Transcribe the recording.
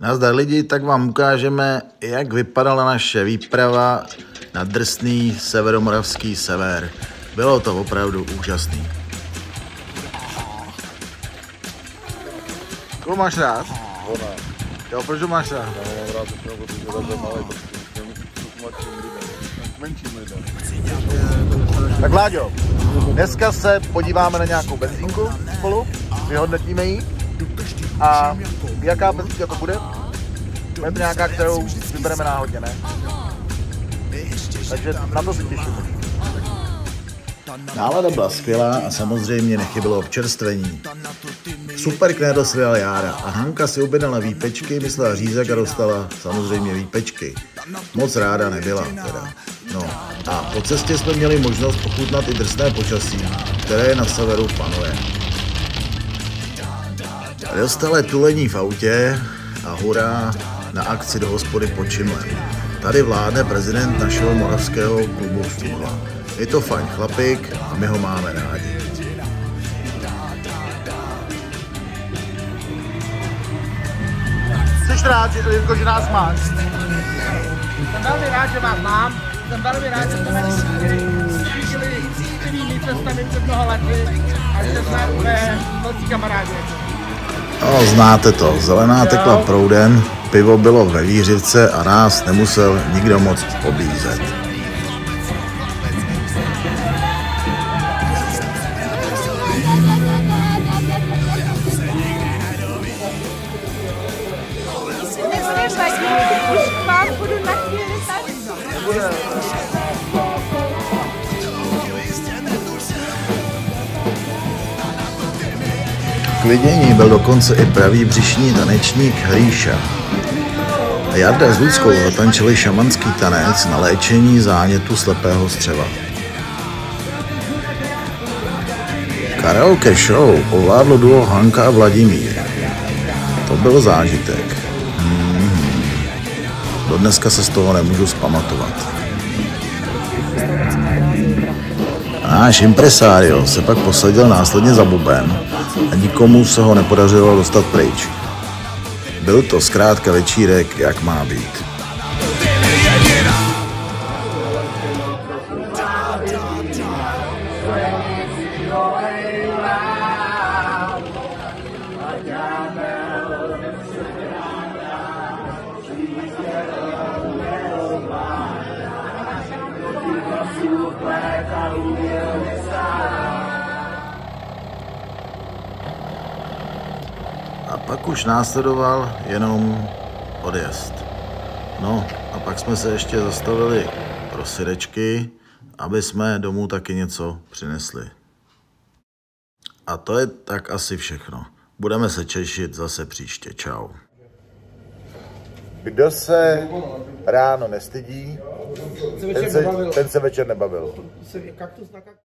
Nazdar lidi, tak vám ukážeme, jak vypadala naše výprava na drsný severomoravský sever. Bylo to opravdu úžasný. Koho máš rád? Ona. Jo, proč ho máš rád? Já mám rád, protože veze malý, protože mladším lidem, menším lidem. Tak Láďo, dneska se podíváme na nějakou benzínku spolu, vyhodnotíme ji. A jaká benzínka to bude? Bude to nějaká, kterou vybereme náhodně, ne? Takže na to se těšíme. Nálada byla skvělá a samozřejmě nechybilo občerstvení. Super knedl svěl Jára a Hanka si objednala výpečky, myslela řízek a dostala samozřejmě výpečky. Moc ráda nebyla teda. No a po cestě jsme měli možnost ochutnat i drsné počasí, které na severu panuje. Dostali tulení v autě a hurá na akci do hospody pod Čimlem. Tady vládne prezident našeho moravského klubu Stuhla. Je to fajn chlapík a my ho máme rádi. Jsi rád, že nás máš? Jsem velmi rád, že vás mám. Jsem velmi rád, že jsme slyšeli svými cestami před mnoha lety a že jsme velcí kamarádi. No, znáte to, zelená tekla proudem, pivo bylo ve výřivce a nás nemusel nikdo moc pobízet. Vám budu na chvíli tady. K vidění byl dokonce i pravý břišní tanečník Hríša. A Jarda s Ludskou zatančili šamanský tanec na léčení zánětu slepého střeva. Karaoke show ovládlo duo Hanka a Vladimír. To byl zážitek. Dodneska se z toho nemůžu zpamatovat. Náš impresario se pak posadil následně za buben a nikomu se ho nepodařilo dostat pryč. Byl to zkrátka večírek, jak má být. A pak už následoval jenom odjezd. No a pak jsme se ještě zastavili pro syrečky, aby jsme domů taky něco přinesli. A to je tak asi všechno. Budeme se těšit zase příště. Čau. Kdo se ráno nestydí, ten se večer nebavil.